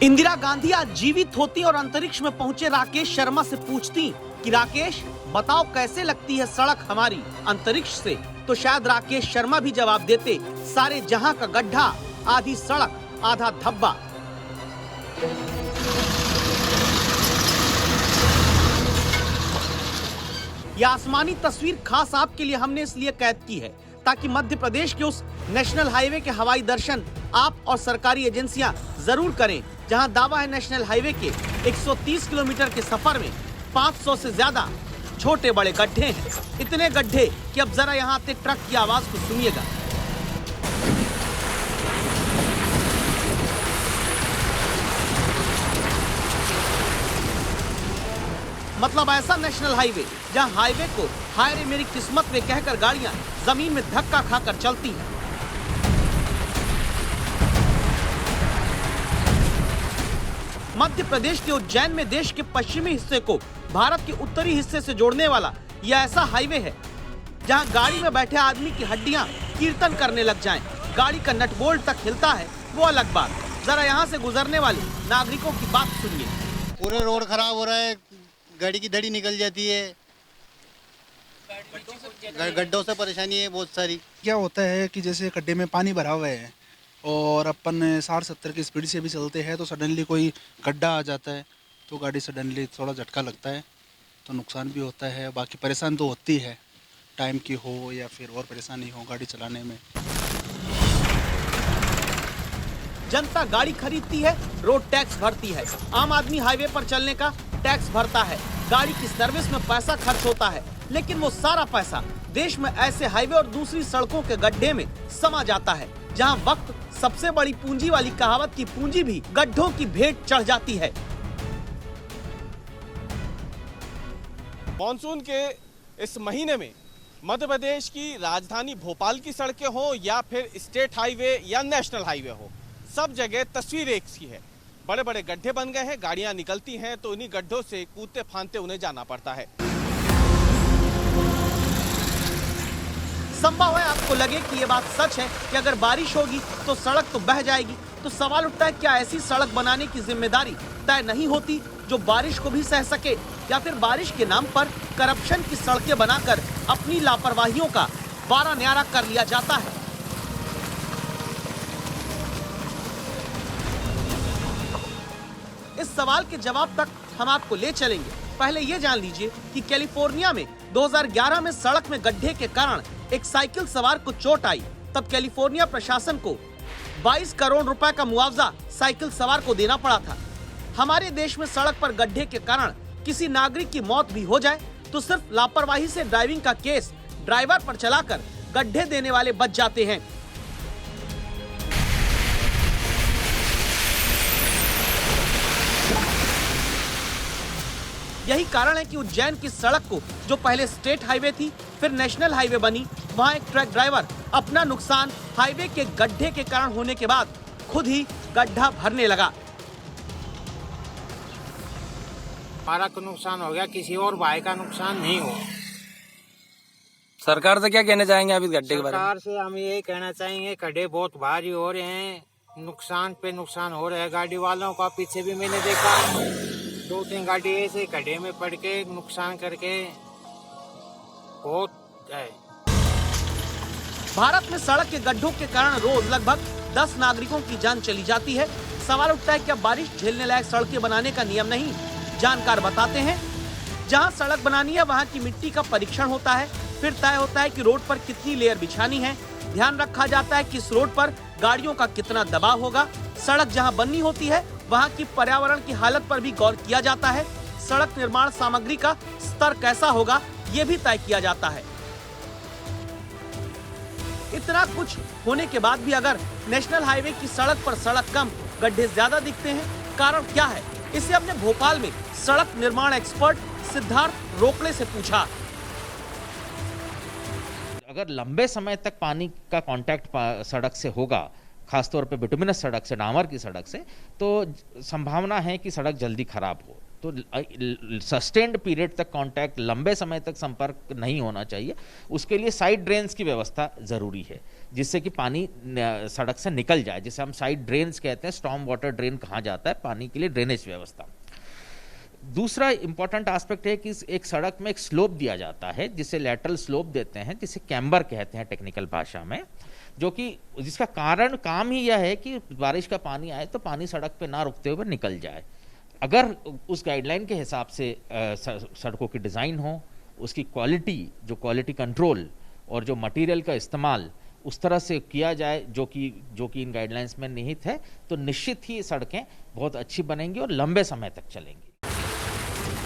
इंदिरा गांधी आज जीवित होती और अंतरिक्ष में पहुंचे राकेश शर्मा से पूछती कि राकेश बताओ कैसे लगती है सड़क हमारी अंतरिक्ष से, तो शायद राकेश शर्मा भी जवाब देते सारे जहां का गड्ढा, आधी सड़क आधा धब्बा। यह आसमानी तस्वीर खास आपके लिए हमने इसलिए कैद की है ताकि मध्य प्रदेश के उस नेशनल हाईवे के हवाई दर्शन आप और सरकारी एजेंसियां जरूर करें जहां दावा है नेशनल हाईवे के 130 किलोमीटर के सफर में 500 से ज्यादा छोटे बड़े गड्ढे हैं। इतने गड्ढे कि अब जरा यहां आते ट्रक की आवाज को सुनिएगा। मतलब ऐसा नेशनल हाईवे जहां हाईवे को हाय रे मेरी किस्मत में कहकर गाड़ियां जमीन में धक्का खाकर चलती हैं। मध्य प्रदेश के उज्जैन में देश के पश्चिमी हिस्से को भारत के उत्तरी हिस्से से जोड़ने वाला यह ऐसा हाईवे है जहां गाड़ी में बैठे आदमी की हड्डियां कीर्तन करने लग जाएं। गाड़ी का नट बोल्ट तक हिलता है वो अलग बात। जरा यहां से गुजरने वाले नागरिकों की बात सुनिए। पूरे रोड खराब हो रहा है, गाड़ी की धड़ी निकल जाती है, गड्ढों से परेशानी है बहुत सारी। क्या होता है कि जैसे गड्ढे में पानी भरा हुआ है और अपन 60-70 की स्पीड से भी चलते हैं तो सडनली कोई गड्ढा आ जाता है तो गाड़ी सडनली थोड़ा झटका लगता है तो नुकसान भी होता है। बाकी परेशान तो होती है, टाइम की हो या फिर और परेशानी हो गाड़ी चलाने में। जनता गाड़ी खरीदती है, रोड टैक्स भरती है। आम आदमी हाईवे पर चलने का टैक्स भरता है। गाड़ी की सर्विस में पैसा खर्च होता है, लेकिन वो सारा पैसा देश में ऐसे हाईवे और दूसरी सड़कों के गड्ढे में समा जाता है जहां वक्त सबसे बड़ी पूंजी वाली कहावत की पूंजी भी गड्ढों की भेंट चढ़ जाती है। मॉनसून के इस महीने में मध्य प्रदेश की राजधानी भोपाल की सड़कें हो या फिर स्टेट हाईवे या नेशनल हाईवे हो, सब जगह तस्वीर एक सी है। बड़े बड़े गड्ढे बन गए हैं, गाड़ियां निकलती हैं तो इन्हीं गड्ढों से कूदते फांदते उन्हें जाना पड़ता है। संभव है आपको लगे कि ये बात सच है कि अगर बारिश होगी तो सड़क तो बह जाएगी, तो सवाल उठता है क्या ऐसी सड़क बनाने की जिम्मेदारी तय नहीं होती जो बारिश को भी सह सके, या फिर बारिश के नाम पर करप्शन की सड़कें बनाकर अपनी लापरवाहियों का बारा न्यारा कर लिया जाता है। इस सवाल के जवाब तक हम आपको ले चलेंगे। पहले ये जान लीजिए कि कैलिफोर्निया में 2011 में सड़क में गड्ढे के कारण एक साइकिल सवार को चोट आई। तब कैलिफोर्निया प्रशासन को 22 करोड़ रुपए का मुआवजा साइकिल सवार को देना पड़ा था। हमारे देश में सड़क पर गड्ढे के कारण किसी नागरिक की मौत भी हो जाए तो सिर्फ लापरवाही से ड्राइविंग का केस ड्राइवर पर चलाकर गड्ढे देने वाले बच जाते हैं। यही कारण है कि उज्जैन की सड़क को जो पहले स्टेट हाईवे थी फिर नेशनल हाईवे बनी, वहां एक ट्रक ड्राइवर अपना नुकसान हाईवे के गड्ढे के कारण होने के बाद खुद ही गड्ढा भरने लगा। हमारा को नुकसान हो गया, किसी और भाई का नुकसान नहीं हो। सरकार से क्या कहना चाहेंगे आप इस गड्ढे के बारे में? सरकार से हम ये कहना चाहेंगे, गड्ढे बहुत भारी हो रहे हैं, नुकसान पे नुकसान हो रहा है गाड़ी वालों का। पीछे भी मैंने देखा 2-3 गाड़ी ऐसे गड्ढे में पड़ के नुकसान करके बहुत है। भारत में सड़क के गड्ढों के कारण रोज लगभग 10 नागरिकों की जान चली जाती है। सवाल उठता है क्या बारिश झेलने लायक सड़कें बनाने का नियम नहीं? जानकार बताते हैं जहां सड़क बनानी है वहां की मिट्टी का परीक्षण होता है, फिर तय होता है कि रोड पर कितनी लेयर बिछानी है। ध्यान रखा जाता है कि इस रोड पर गाड़ियों का कितना दबाव होगा। सड़क जहां बननी होती है वहां की पर्यावरण की हालत पर भी गौर किया जाता है। सड़क निर्माण सामग्री का स्तर कैसा होगा ये भी तय किया जाता है। इतना कुछ होने के बाद भी अगर नेशनल हाईवे की सड़क पर सड़क कम गड्ढे ज्यादा दिखते हैं, कारण क्या है? इसे हमने भोपाल में सड़क निर्माण एक्सपर्ट सिद्धार्थ रोकड़े से पूछा। अगर लंबे समय तक पानी का कांटेक्ट सड़क से होगा, खासतौर पे बिटुमिनस सड़क से, डामर की सड़क से, तो संभावना है कि सड़क जल्दी खराब हो। तो सस्टेन्ड पीरियड तक कांटेक्ट, लंबे समय तक संपर्क नहीं होना चाहिए। उसके लिए साइड ड्रेन्स की व्यवस्था ज़रूरी है, जिससे कि पानी सड़क से निकल जाए, जिसे हम साइड ड्रेन्स कहते हैं। स्टॉर्म वाटर ड्रेन कहा जाता है पानी के लिए, ड्रेनेज व्यवस्था। दूसरा इंपॉर्टेंट एस्पेक्ट है कि एक सड़क में एक स्लोप दिया जाता है, जिसे लैटरल स्लोप देते हैं, जिसे कैम्बर कहते हैं टेक्निकल भाषा में, जो कि जिसका कारण काम ही यह है कि बारिश का पानी आए तो पानी सड़क पे ना रुकते हुए निकल जाए। अगर उस गाइडलाइन के हिसाब से सड़कों की डिज़ाइन हो, उसकी क्वालिटी, जो क्वालिटी कंट्रोल और जो मटेरियल का इस्तेमाल उस तरह से किया जाए जो कि इन गाइडलाइंस में निहित है, तो निश्चित ही सड़कें बहुत अच्छी बनेंगी और लंबे समय तक चलेंगी।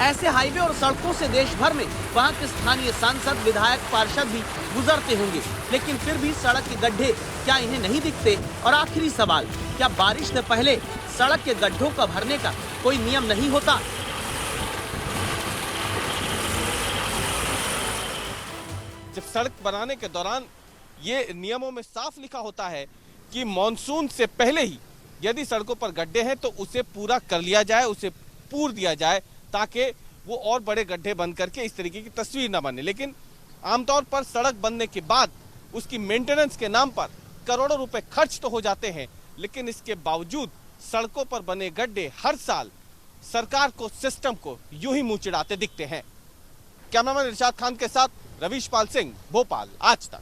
ऐसे हाईवे और सड़कों से देश भर में वहाँ के स्थानीय सांसद, विधायक, पार्षद भी गुजरते होंगे, लेकिन फिर भी सड़क के गड्ढे क्या इन्हें नहीं दिखते? और आखिरी सवाल, क्या बारिश से पहले सड़क के गड्ढों का भरने का कोई नियम नहीं होता? जब सड़क बनाने के दौरान ये नियमों में साफ लिखा होता है कि मॉनसून से पहले ही यदि सड़कों पर गड्ढे हैं तो उसे पूरा कर लिया जाए, उसे पूर दिया जाए, ताकि वो और बड़े गड्ढे बन करके इस तरीके की तस्वीर न बने। लेकिन आमतौर पर सड़क बनने के बाद उसकी मेंटेनेंस के नाम पर करोड़ों रुपए खर्च तो हो जाते हैं, लेकिन इसके बावजूद सड़कों पर बने गड्ढे हर साल सरकार को, सिस्टम को यूं ही मुंह चिढ़ाते दिखते हैं। कैमरामैन इरशाद खान के साथ रवीश पाल सिंह, भोपाल, आज तक।